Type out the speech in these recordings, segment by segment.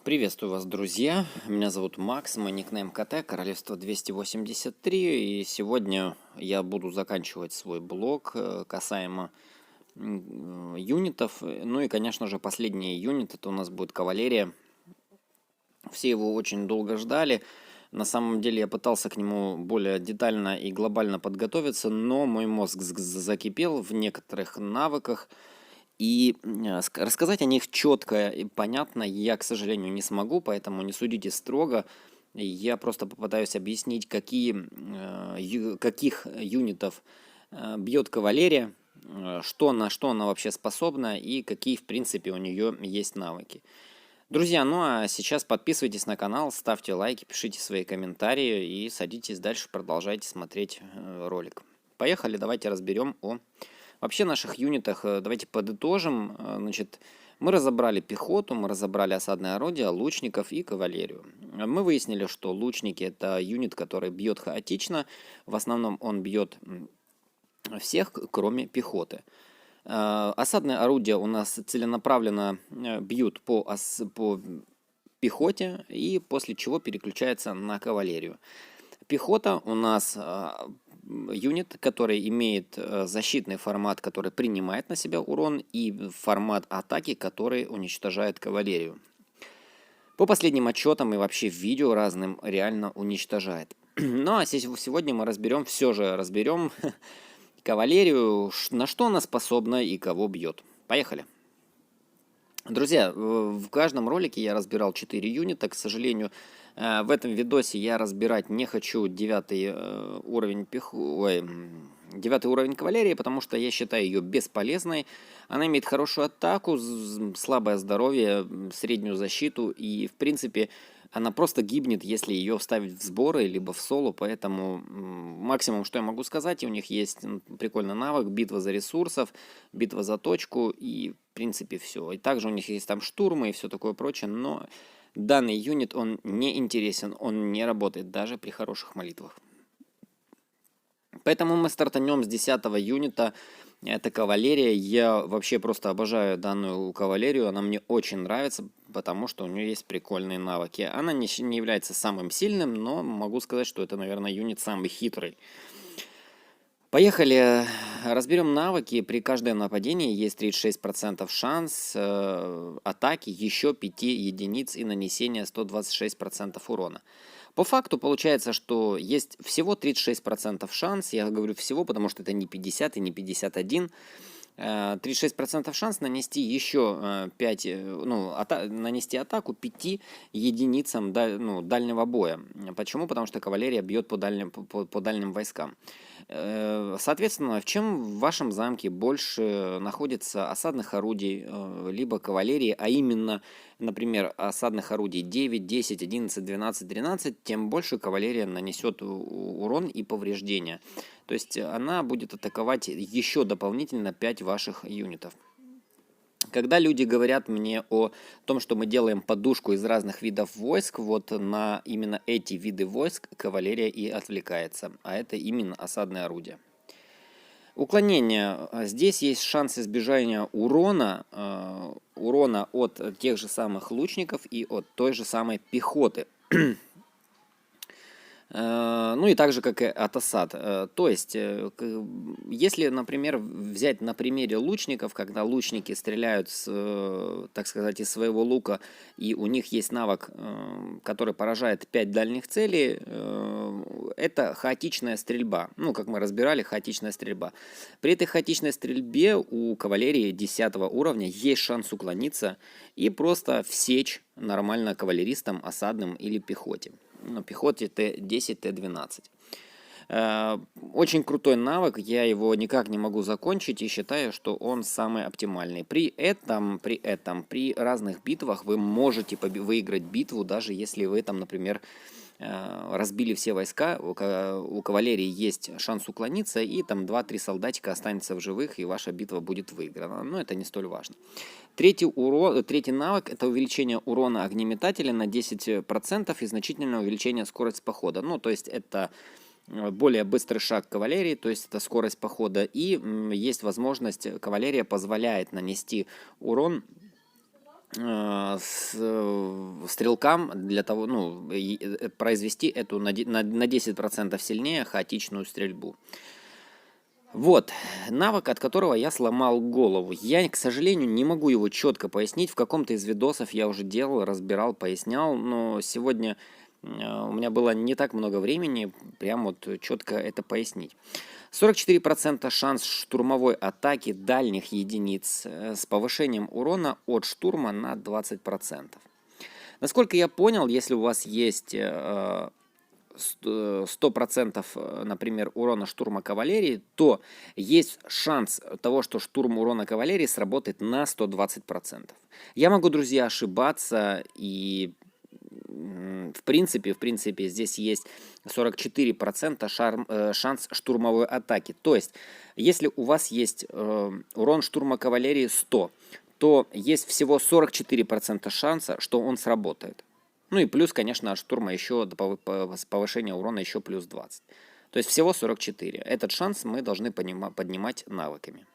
Приветствую вас, друзья! Меня зовут Макс, мой никнейм КТ, Королевство 283, и сегодня я буду заканчивать свой блог касаемо юнитов. Ну и, конечно же, последний юнит, это у нас будет кавалерия. Все его очень долго ждали. На самом деле я пытался к нему более детально и глобально подготовиться, но мой мозг закипел в некоторых навыках. И рассказать о них четко и понятно я, к сожалению, не смогу, поэтому не судите строго. Я просто попытаюсь объяснить, каких юнитов бьет кавалерия, на что она вообще способна и какие, в принципе, у нее есть навыки. Друзья, ну а сейчас подписывайтесь на канал, ставьте лайки, пишите свои комментарии и садитесь дальше, продолжайте смотреть ролик. Поехали, давайте разберем о вообще наших юнитах. Давайте подытожим. Значит, мы разобрали пехоту, мы разобрали осадное орудие, лучников и кавалерию. Мы выяснили, что лучники это юнит, который бьет хаотично. В основном он бьет всех, кроме пехоты. Осадные орудия у нас целенаправленно бьют по пехоте и после чего переключается на кавалерию. Пехота у нас юнит, который имеет защитный формат, который принимает на себя урон, и формат атаки, который уничтожает кавалерию. По последним отчетам и вообще видео разным реально уничтожает. Ну а сегодня мы разберем кавалерию, на что она способна и кого бьет. Поехали! Друзья, в каждом ролике я разбирал 4 юнита. К сожалению, в этом видосе я разбирать не хочу 9 уровень кавалерии, потому что я считаю ее бесполезной. Она имеет хорошую атаку, слабое здоровье, среднюю защиту и, в принципе, она просто гибнет, если ее вставить в сборы, либо в соло, поэтому максимум, что я могу сказать, у них есть прикольный навык, битва за ресурсов, битва за точку и, в принципе, все. И также у них есть там штурмы и все такое прочее, но данный юнит, он не интересен, он не работает даже при хороших молитвах. Поэтому мы стартанем с 10 юнита. Это кавалерия. Я вообще просто обожаю данную кавалерию. Она мне очень нравится, потому что у нее есть прикольные навыки. Она не является самым сильным, но могу сказать, что это, наверное, юнит самый хитрый. Поехали. Разберем навыки. При каждом нападении есть 36% шанс атаки, еще 5 единиц и нанесения 126% урона. По факту получается, что есть всего 36% шанс. Я говорю всего, потому что это не 50 и не 51. 36% шанс нанести еще 5, нанести атаку 5 единицам дальнего боя. Почему? Потому что кавалерия бьет по дальним войскам. Соответственно, в чем в вашем замке больше находится осадных орудий, либо кавалерии, а именно, например, осадных орудий 9, 10, 11, 12, 13, тем больше кавалерия нанесет урон и повреждения. То есть она будет атаковать еще дополнительно 5 ваших юнитов. Когда люди говорят мне о том, что мы делаем подушку из разных видов войск, вот на именно эти виды войск кавалерия и отвлекается, а это именно осадные орудия. Уклонение. Здесь есть шанс избежания урона от тех же самых лучников и от той же самой пехоты. Ну и так же, как и от осад. То есть, если, например, взять на примере лучников, когда лучники стреляют, так сказать, из своего лука, и у них есть навык, который поражает 5 дальних целей, это хаотичная стрельба. Ну, как мы разбирали, хаотичная стрельба. При этой хаотичной стрельбе у кавалерии 10 уровня есть шанс уклониться и просто всечь нормально кавалеристам, осадным или пехоте. Пехоте Т10, Т12. Очень крутой навык, я его никак не могу закончить и считаю, что он самый оптимальный. При разных битвах вы можете выиграть битву, даже если вы там, например, разбили все войска, у кавалерии есть шанс уклониться, и там 2-3 солдатика останется в живых, и ваша битва будет выиграна. Но это не столь важно. Третий навык – это увеличение урона огнеметателя на 10% и значительное увеличение скорости похода. Ну, то есть это более быстрый шаг кавалерии, то есть это скорость похода, и есть возможность, кавалерия позволяет нанести урон стрелкам для того, ну, произвести эту на 10% сильнее хаотичную стрельбу. Вот, навык, от которого я сломал голову. Я, к сожалению, не могу его четко пояснить. В каком-то из видосов я уже делал, разбирал, пояснял, но сегодня у меня было не так много времени прям вот четко это пояснить. 44% шанс штурмовой атаки дальних единиц с повышением урона от штурма на 20%. Насколько я понял, если у вас есть 100%, например, урона штурма кавалерии, то есть шанс того, что штурм урона кавалерии сработает на 120%. Я могу, друзья, ошибаться, и в принципе, здесь есть 44% шанс штурмовой атаки. То есть, если у вас есть урон штурма кавалерии 100, то есть всего 44% шанса, что он сработает. Ну и плюс, конечно, от штурма еще с повышения урона еще плюс 20. То есть всего 44. Этот шанс мы должны поднимать навыками.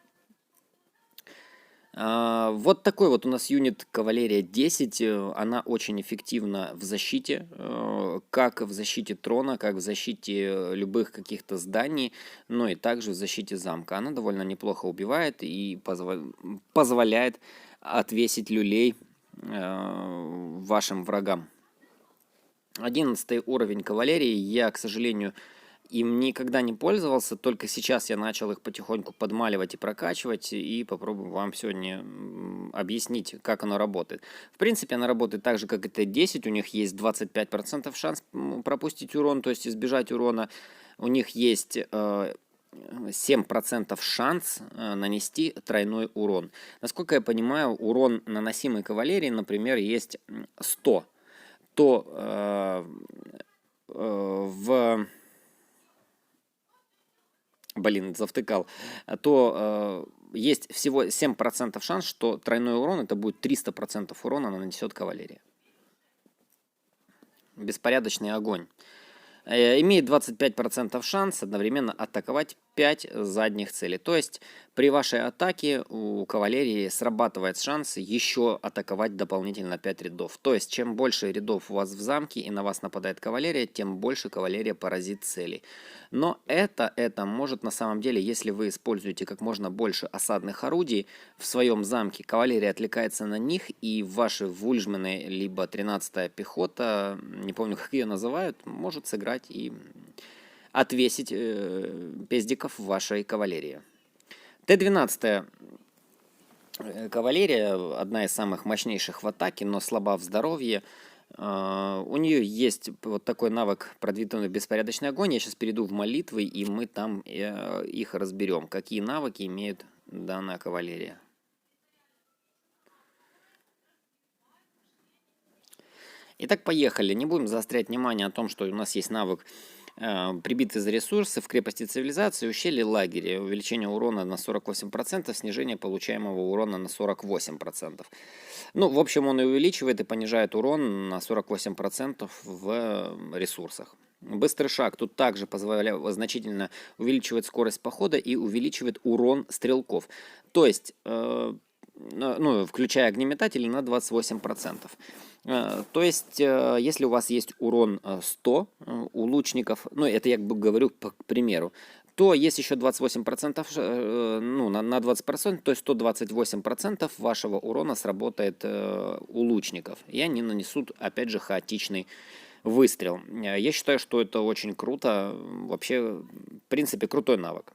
Вот такой вот у нас юнит кавалерия 10. Она очень эффективна в защите, как в защите трона, как в защите любых каких-то зданий, но и также в защите замка. Она довольно неплохо убивает и позволяет отвесить люлей вашим врагам. 11 уровень кавалерии. Я, к сожалению, им никогда не пользовался, только сейчас я начал их потихоньку подмаливать и прокачивать, и попробую вам сегодня объяснить, как оно работает. В принципе, оно работает так же, как и Т10, у них есть 25% шанс пропустить урон, то есть избежать урона. У них есть 7% шанс нанести тройной урон. Насколько я понимаю, урон, наносимый кавалерии, например, есть 100, то то есть всего 7% шанс, что тройной урон, это будет 300% урона нанесет кавалерия. Беспорядочный огонь. Имеет 25% шанс одновременно атаковать 5 задних целей. То есть при вашей атаке у кавалерии срабатывает шанс еще атаковать дополнительно 5 рядов. То есть чем больше рядов у вас в замке и на вас нападает кавалерия, тем больше кавалерия поразит целей. Но это может на самом деле, если вы используете как можно больше осадных орудий в своем замке, кавалерия отвлекается на них, и ваши вульжмены, либо 13-я пехота, не помню, как ее называют, может сыграть и отвесить пездиков вашей кавалерии. Т-12 кавалерия, одна из самых мощнейших в атаке, но слаба в здоровье. У нее есть вот такой навык продвинутый беспорядочный огонь. Я сейчас перейду в молитвы, и мы там их разберем. Какие навыки имеет данная кавалерия. Итак, поехали. Не будем заострять внимание о том, что у нас есть навык прибитый за ресурсы в крепости цивилизации, ущелье, лагере. Увеличение урона на 48%, снижение получаемого урона на 48%. Ну, в общем, он и увеличивает, и понижает урон на 48% в ресурсах. Быстрый шаг тут также позволяет значительно увеличивать скорость похода и увеличивает урон стрелков. То есть, включая огнеметатели, на 28%. То есть, если у вас есть урон 100 у лучников, ну, это я говорю к примеру, то есть еще 28%, на 20%, то есть 128% вашего урона сработает у лучников. И они нанесут, опять же, хаотичный выстрел. Я считаю, что это очень круто. Вообще, в принципе, крутой навык.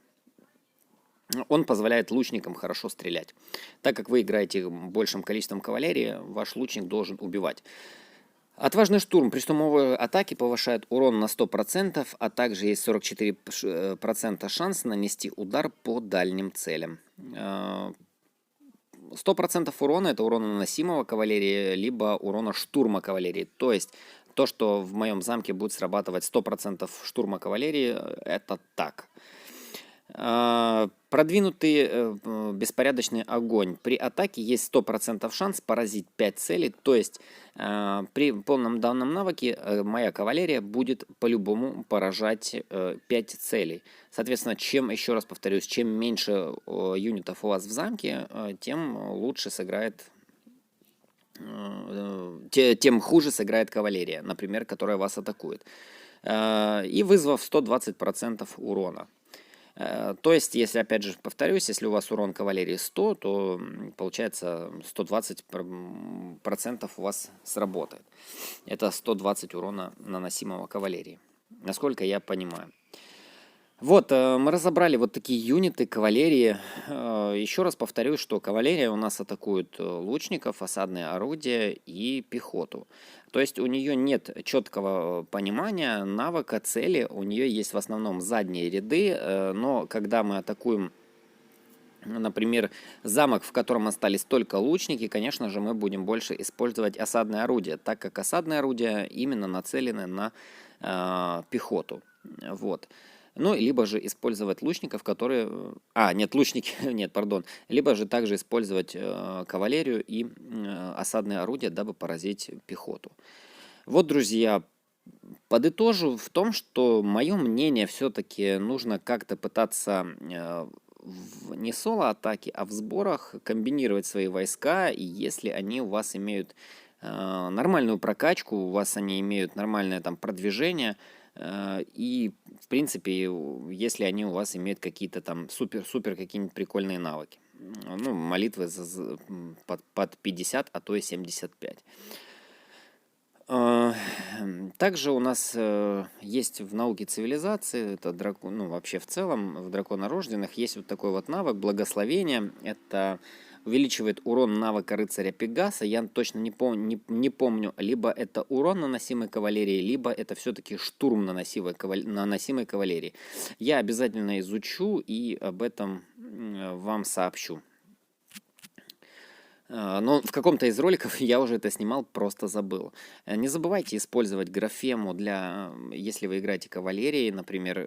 Он позволяет лучникам хорошо стрелять. Так как вы играете большим количеством кавалерии, ваш лучник должен убивать. Отважный штурм при штурмовой атаке повышает урон на 100%, а также есть 44% шанс нанести удар по дальним целям. 100% урона – это урон наносимого кавалерии, либо урона штурма кавалерии. То есть то, что в моем замке будет срабатывать 100% штурма кавалерии, это так. Продвинутый беспорядочный огонь. При атаке есть 100% шанс поразить 5 целей, то есть при полном данном навыке моя кавалерия будет по-любому поражать 5 целей. Соответственно, еще раз повторюсь, чем меньше юнитов у вас в замке, тем лучше сыграет тем хуже сыграет кавалерия, например, которая вас атакует. И вызвав 120% урона. То есть, если, опять же, повторюсь, если у вас урон кавалерии 100, то получается 120% у вас сработает. Это 120 урона, наносимого кавалерии, насколько я понимаю. Вот, мы разобрали вот такие юниты кавалерии. Еще раз повторюсь, что кавалерия у нас атакует лучников, осадные орудия и пехоту. То есть у нее нет четкого понимания, навыка, цели. У нее есть в основном задние ряды, но когда мы атакуем, например, замок, в котором остались только лучники, конечно же, мы будем больше использовать осадные орудия, так как осадные орудия именно нацелены на пехоту. Вот. Ну, либо же использовать лучников, которые... нет, лучники, нет, пардон. Либо же также использовать кавалерию и осадные орудия, дабы поразить пехоту. Вот, друзья, подытожу в том, что мое мнение все-таки нужно как-то пытаться не соло-атаки, а в сборах комбинировать свои войска, и если они у вас имеют нормальную прокачку, у вас они имеют нормальное там продвижение, и, в принципе, если они у вас имеют какие-то там супер какие-нибудь прикольные навыки. Ну, молитвы под 50, а то и 75. Также у нас есть в науке цивилизации, это ну, вообще в целом, в драконорожденных есть вот такой вот навык благословения. Это увеличивает урон навыка рыцаря Пегаса. Я точно не помню, либо это урон наносимой кавалерии, либо это все-таки штурм наносимой кавалерии. Я обязательно изучу и об этом вам сообщу. Но в каком-то из роликов я уже это снимал, просто забыл. Не забывайте использовать графему для, если вы играете кавалерией, например,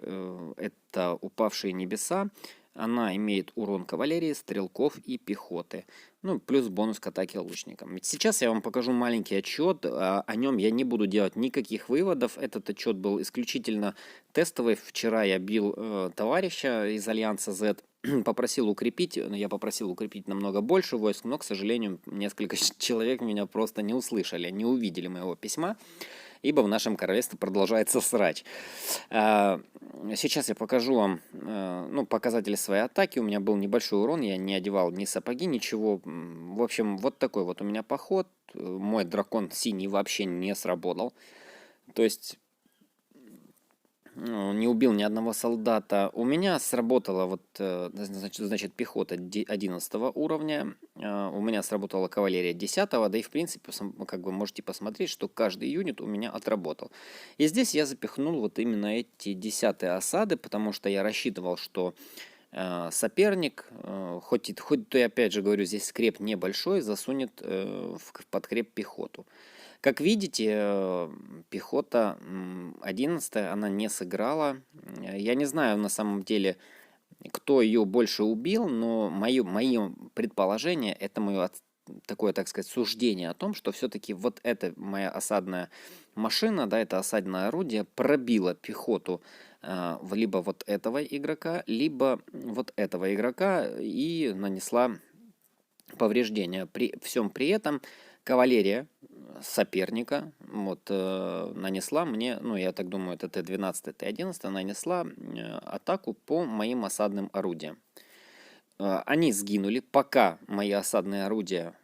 это «Упавшие небеса». Она имеет урон кавалерии, стрелков и пехоты. Ну, плюс бонус к атаке лучникам. Сейчас я вам покажу маленький отчет. О нем я не буду делать никаких выводов. Этот отчет был исключительно тестовый. Вчера я бил товарища из Альянса Z. Попросил укрепить, я попросил укрепить намного больше войск, но, к сожалению, несколько человек меня просто не услышали, не увидели моего письма, ибо в нашем королевстве продолжается срач. Сейчас я покажу вам показатели своей атаки. У меня был небольшой урон, я не одевал ни сапоги, ничего. В общем, вот такой вот у меня поход. Мой дракон синий вообще не сработал. То есть... не убил ни одного солдата. У меня сработала значит, пехота 11 уровня. У меня сработала кавалерия 10, да и в принципе, как вы можете посмотреть, что каждый юнит у меня отработал. И здесь я запихнул вот именно эти 10-е осады, потому что я рассчитывал, что соперник, хоть и опять же говорю, здесь скреп небольшой, засунет в подкреп пехоту. Как видите, пехота 11, она не сыграла. Я не знаю на самом деле, кто ее больше убил, но мое предположение, это мое такое, так сказать, суждение о том, что все-таки вот эта моя осадная машина, да, это осадное орудие, пробило пехоту либо вот этого игрока, либо вот этого игрока и нанесла повреждения. При всем при этом кавалерия соперника нанесла мне, ну я так думаю, это Т-12, Т-11, нанесла атаку по моим осадным орудиям. Они сгинули, пока мои осадные орудия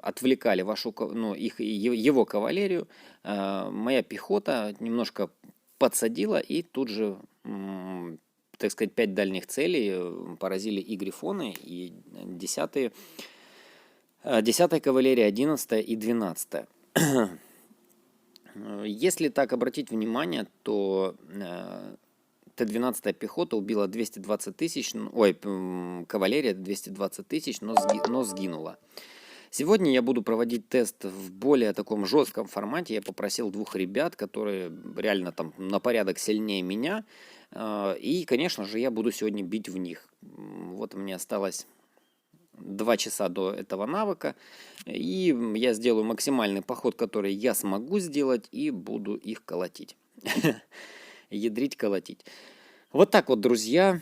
отвлекали его кавалерию. Моя пехота немножко подсадила, и тут же, так сказать, 5 дальних целей поразили и грифоны, и 10-я кавалерия, 11-я и 12-я. Если так обратить внимание, то Т-12 пехота убила 220 тысяч, кавалерия 220 тысяч, но сгинула. Сегодня я буду проводить тест в более таком жестком формате. Я попросил 2 ребят, которые реально там на порядок сильнее меня. И, конечно же, я буду сегодня бить в них. Вот мне осталось 2 часа до этого навыка. И я сделаю максимальный поход, который я смогу сделать, и буду их колотить. Ядрить, колотить. Вот так вот, друзья.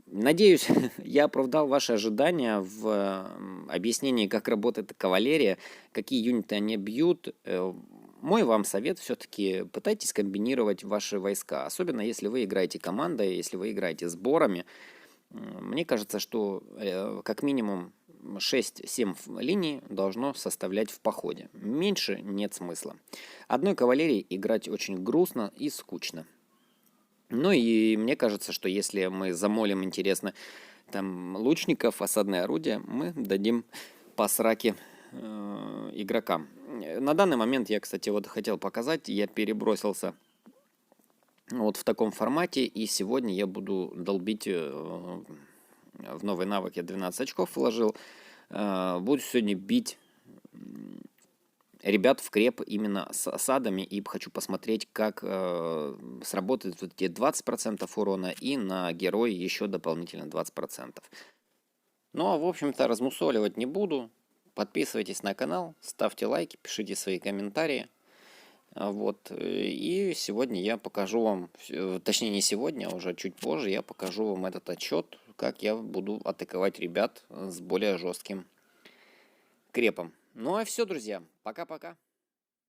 Надеюсь, я оправдал ваши ожидания в объяснении, как работает кавалерия, какие юниты они бьют. Мой вам совет все-таки пытайтесь комбинировать ваши войска, особенно если вы играете командой, если вы играете сборами. Мне кажется, что как минимум 6-7 линий должно составлять в походе. Меньше нет смысла. Одной кавалерии играть очень грустно и скучно. Ну и мне кажется, что если мы замолим, интересно, там лучников, осадное орудие, мы дадим по сраке игрокам. На данный момент я, кстати, вот хотел показать, я перебросился вот в таком формате, и сегодня я буду долбить в новый навык, я 12 очков вложил, буду сегодня бить ребят в креп именно с осадами, и хочу посмотреть, как сработают вот эти 20% урона, и на герой еще дополнительно 20%. Ну, а в общем-то размусоливать не буду. Подписывайтесь на канал, ставьте лайки, пишите свои комментарии. Вот. И сегодня я покажу вам, точнее не сегодня, а уже чуть позже я покажу вам этот отчет, как я буду атаковать ребят с более жестким крепом. Ну а все, друзья, пока-пока.